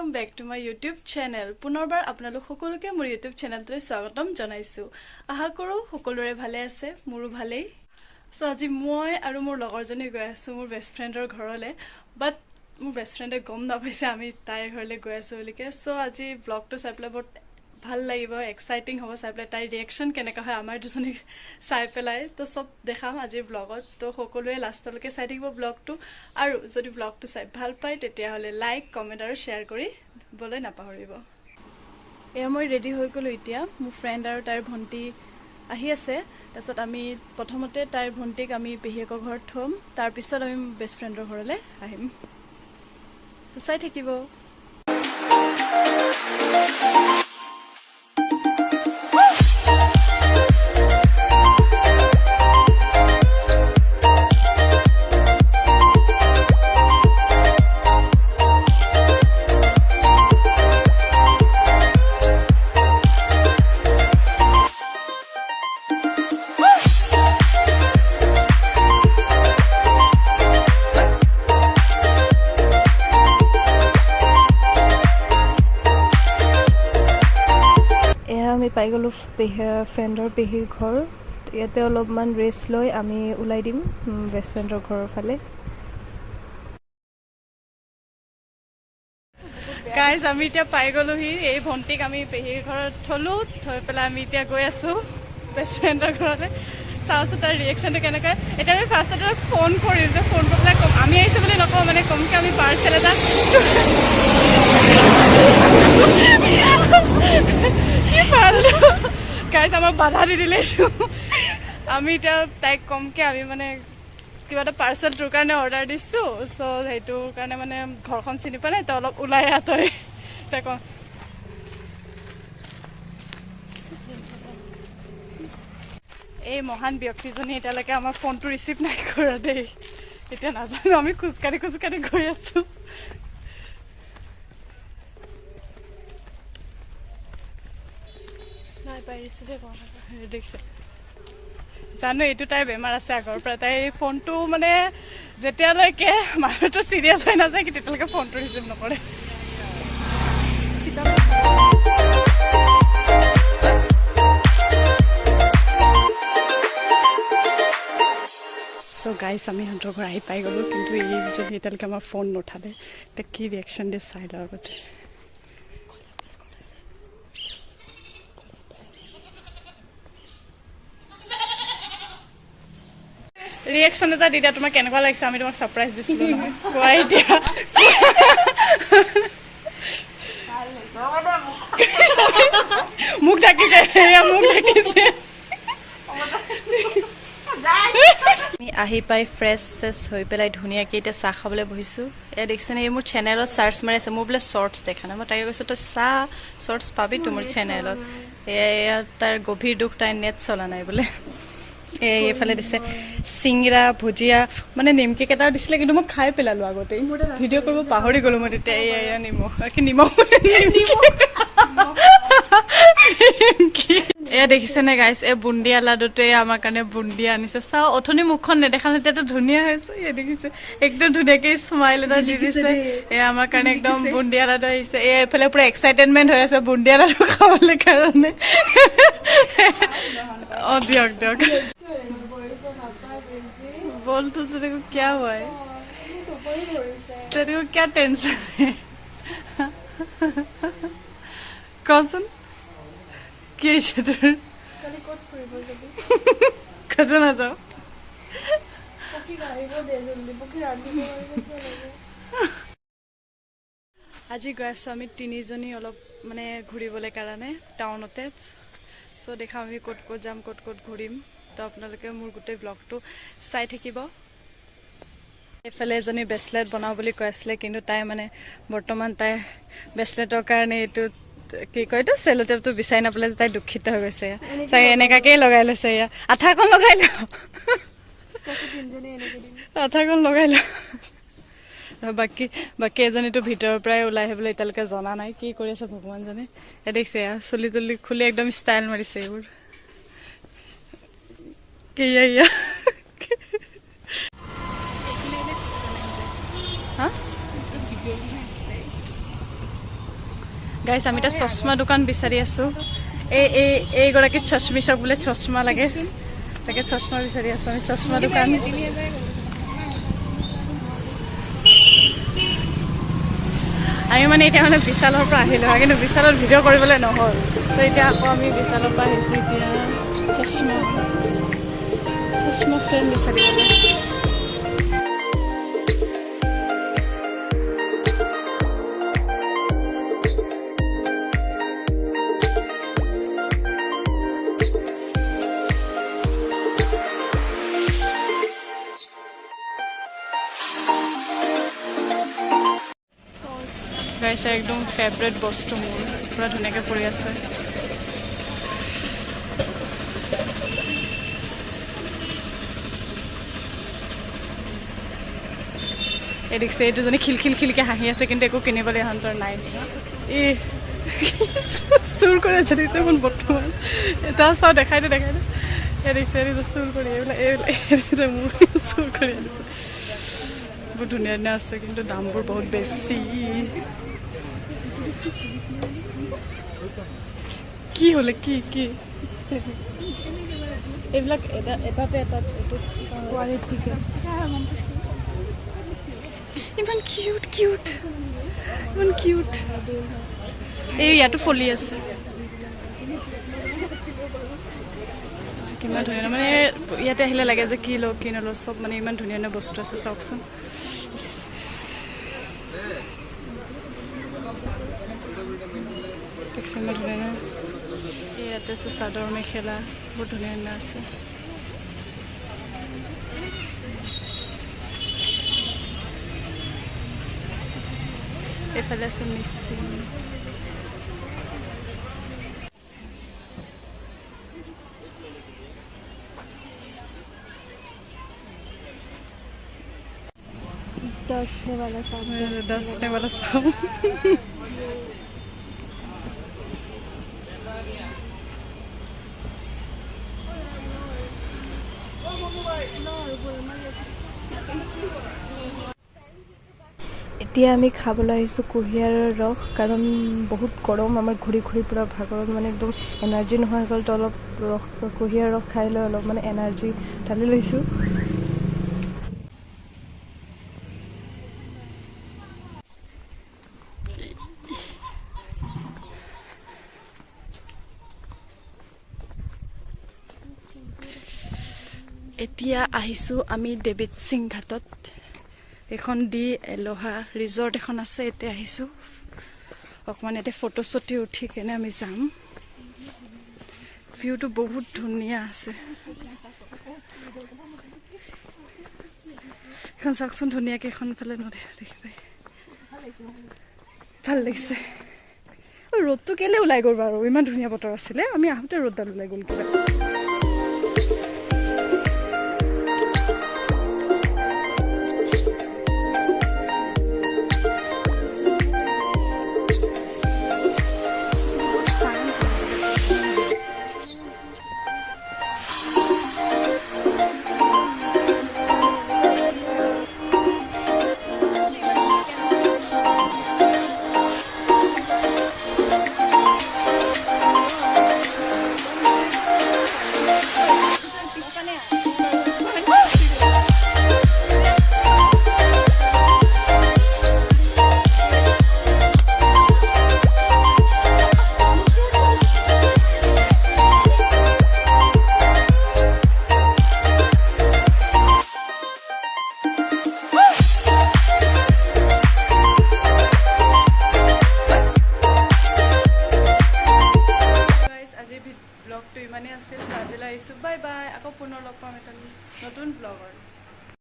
welcome back to my YouTube channel. পুনৰবাৰ আপোনালোক সকলোকে মোৰ YouTube চেনেলটোলৈ স্বাগতম জনাইছো। আশা কৰো সকলোৰে ভালে আছে, মোৰো ভালেই। সো আজি মই আৰু মোৰ লগৰজনী গৈ আছো মোৰ বেষ্ট ফ্ৰেণ্ডৰ ঘৰলৈ, বাট মোৰ বেষ্ট ফ্ৰেণ্ডে গম নাপাইছে আমি তাইৰ ঘৰলৈ গৈ আছো বুলিকে। সো আজি ব্লগটো চাই পেলাই বহুত ভাল লাগিব, এক্সাইটিং হ'ব চাই পেলাই তাইৰ ৰিয়েকশ্যন কেনেকুৱা হয় আমাৰ দুজনী চাই পেলাই। তো চব দেখাম আজিৰ ব্লগত, তো সকলোৱে লাষ্টলৈকে চাই থাকিব ব্লগটো। আৰু যদি ব্লগটো চাই ভাল পায় তেতিয়াহ'লে লাইক কমেণ্ট আৰু শ্বেয়াৰ কৰিবলৈ নাপাহৰিব। এয়া মই ৰেডি হৈ গ'লোঁ এতিয়া, মোৰ ফ্ৰেণ্ড আৰু তাইৰ ভণ্টি আহি আছে। তাৰপিছত আমি প্ৰথমতে তাইৰ ভণ্টিক আমি পেহীয়েকৰ ঘৰত থ'ম, তাৰপিছত আমি বেষ্ট ফ্ৰেণ্ডৰ ঘৰলৈ আহিম। চাই থাকিব। আমি পাই গ'লোঁ ফ্ৰেণ্ডৰ পেহীৰ ঘৰ। ইয়াতে অলপমান ৰেষ্ট লৈ আমি ওলাই দিম বেষ্ট ফ্ৰেণ্ডৰ ঘৰৰ ফালে। গাইজ আমি এতিয়া পাই গ'লোহি, এই ভণ্টিক আমি পেহীৰ ঘৰত থ'লোঁ, থৈ পেলাই আমি এতিয়া গৈ আছোঁ বেষ্ট ফ্ৰেণ্ডৰ ঘৰলৈ। চাওঁচোন তাৰ ৰিয়েকশ্যনটো কেনেকৈ। এতিয়া আমি ফাৰ্ষ্টতে ফোন কৰিম, যে ফোন কৰি পেলাই ক'ম আমি আহিছোঁ বুলি নকওঁ, মানে কমকৈ আমি পাৰ্চেল এটা গাইজ আমাক বাধা দি দিলে। আমি এতিয়া তাইক কমকৈ আমি মানে কিবা এটা পাৰ্চেল তোৰ কাৰণে অৰ্ডাৰ দিছোঁ। চ' সেইটোৰ কাৰণে মানে ঘৰখন চিনি পোৱা নাই, তই অলপ ওলাই আহ তই। তাই কওঁ এই মহান ব্যক্তিজনী এতিয়ালৈকে আমাৰ ফোনটো ৰিচিভ নাই কৰা দেই। এতিয়া নাজানো, আমি খোজকাঢ়ি খোজকাঢ়ি গৈ আছোঁ। নাই পাই ৰিচিভে কৰা দেখিছে। জানো এইটো তাইৰ বেমাৰ আছে আগৰ পৰা, তাই ফোনটো মানে যেতিয়ালৈকে মানুহটো চিৰিয়াছ হৈ নাযায় কি তেতিয়ালৈকে ফোনটো ৰিচিভ নকৰে। চ' গাইজ আমি সিহঁতৰ ঘৰ আহি পাই গ'লোঁ, কিন্তু এইজনী এতিয়ালৈকে আমাৰ ফোন নুঠালে। এতিয়া কি ৰিয়েকশ্যন দিয়ে চাই লওঁ আগতে। ৰিয়েকশ্যন এটা দি দিয়া, তোমাক কেনেকুৱা লাগিছে? আমি তোমাক ছাৰপ্ৰাইজ দিছিলোঁ নহয়, কোৱা এতিয়া। মোক ডাকিছে, মোক ডাকিছে। আমি আহি পাই ফ্ৰেছ চেছ হৈ পেলাই ধুনীয়াকৈ এতিয়া চাহ খাবলৈ বহিছোঁ। এয়া দেখিছেনে, এই মোৰ চেনেলত চাৰ্চ মাৰি আছে, মোৰ বোলে শ্বৰ্টছ দেখা নাই। মই তাকে কৈছোঁ তই চাহ, শ্বৰ্টছ পাবি তো মোৰ চেনেলত। এয়া তাৰ গভীৰ দুখ, তাইৰ নেট চলা নাই বোলে। এইফালে দিছে চিংৰা ভুজিয়া, মানে নিমকি কেইটাও দিছিলে, কিন্তু মই খাই পেলালোঁ আগতেই, ভিডিঅ' কৰিব পাহৰি গ'লোঁ মই তেতিয়া। এয়া নিমখ এয়া দেখিছেনে গাইছ, এই বুন্দিয়া লাডুটোৱে আমাৰ কাৰণে বুন্দিয়া আনিছে। চাওঁ অথনি মুখখন নেদেখালে, এতিয়াতো ধুনীয়া হৈছে। এয়া দেখিছে একদম ধুনীয়াকৈ স্মাইল এটা দি দিছে। এয়া আমাৰ কাৰণে একদম বুন্দিয়া লাডু আহিছে। এয়া এইফালে পুৰা এক্সাইটেডমেণ্ট হৈ আছে বুন্দিয়া লাডু খাবলৈ কাৰণে। অঁ দিয়ক দিয়ক। बोल तो तेरे को क्या हुआ है? तेरे को क्या टेंशन है? कौन কি কত না যাও। আজি গৈ আছোঁ আমি তিনিজনী অলপ মানে ঘূৰিবলৈ কাৰণে টাউনতে। চ' দেখাম আমি ক'ত ক'ত যাম, ক'ত ক'ত ঘূৰিম। তো আপোনালোকে মোৰ গোটেই ব্লগটো চাই থাকিব। এইফালে এজনী ব্ৰেচলেট বনাওঁ বুলি কৈ আছিলে, কিন্তু তাই মানে বৰ্তমান তাই ব্ৰেচলেটৰ কাৰণে এইটো কি কয় এইটো চেলোটেপটো বিচাৰি নাপালে, তাই দুখিত হৈ গৈছে। চাগে এনেকুৱাকেই লগাই লৈছে। এয়া আঠাখন লগাই ল, আঠাখন লগাই ল। বাকী এজনীতো ভিতৰৰ পৰাই ওলাই আহিবলৈ এতিয়ালৈকে জনা নাই কি কৰি আছে ভগৱানজনে। এয়া দেখিছে, এয়া চুলি তুলি খুলি একদম ষ্টাইল মাৰিছে এইবোৰ। Iya. Hah? গাইছ আমি এটা চশমা দোকান বিচাৰি আছোঁ এইগৰাকী চশমিছক বোলে চশমা লাগে তাকে চশমা বিচাৰি আছোঁ আমি চশমা দোকান আমি মানে এতিয়া মানে বিশালৰ পৰা আহিলোঁ কিন্তু বিশালত ভিডিঅ' কৰিবলৈ নহ'ল তো এতিয়া আকৌ আমি বিশালৰ পৰা আহিছোঁ এতিয়া চশমা ফ্ৰেম বিচাৰিবলৈ গাইছে একদম ফেভৰেট বস্তু মোৰ পুৰা ধুনীয়াকৈ পৰি আছে এই দেখিছে এই দুজনী খিলখিলকৈ হাঁহি আছে কিন্তু একো কিনিবলৈ ইহঁতৰ নাই এই চুৰ কৰি আছে দেখিছে মোৰ বৰ্তমান এটা চাওঁ দেখাই দে এই দেখিছে চুৰ কৰি এইবিলাক মোৰ চুৰ কৰি আনিছে বহুত ধুনীয়া ধুনীয়া আছে কিন্তু দামবোৰ বহুত বেছি কি হ'লে কি এইবিলাক এটাতে ইমান কিউট এই ইয়াতো ফলি আছে কিমান ধুনীয়া মানে ইয়াতে আহিলে লাগে যে কি লওঁ কি নলওঁ চব মানে ইমান ধুনীয়া ধুনীয়া বস্তু আছে চাওকচোন ইমান ধুনীয়া ইয়াতে আছে চাদৰ মেখেলা বহুত ধুনীয়া ধুনীয়া আছে এইফালে আছে মিচিং दसने वाला साउंड এতিয়া আমি খাবলৈ আহিছোঁ কুঁহিয়াৰৰ ৰস কাৰণ বহুত গৰম আমাৰ ঘূৰি পুৰা ভাগৰত মানে একদম এনাৰ্জি নোহোৱা হৈ গ'ল তো অলপ ৰস কুঁহিয়াৰ ৰস খাই লৈ অলপ মানে এনাৰ্জি ঢালি লৈছোঁ এতিয়া আহিছোঁ আমি দেৱীত সিং ঘাটত এখন এলোহা ৰিজৰ্ট এখন আছে এতিয়া আহিছোঁ অকণমান ইয়াতে ফটো চটি উঠি কেনে আমি যাম ভিউটো বহুত ধুনীয়া আছে এখন চাওকচোন ধুনীয়াকৈ এখনফালে নদী দেখি পাই ভাল লাগিছে ৰ'দটো কেলৈ ওলাই গ'ল বাৰু ইমান ধুনীয়া বতৰ আছিলে আমি আহোঁতে ৰ'দডাল ওলাই গ'ল কিবা ব্লগটো ইমানেই আছিল আজিলৈ আহিছোঁ বাই বাই আকৌ পুনৰ লগ পাম এটা নতুন ব্লগৰ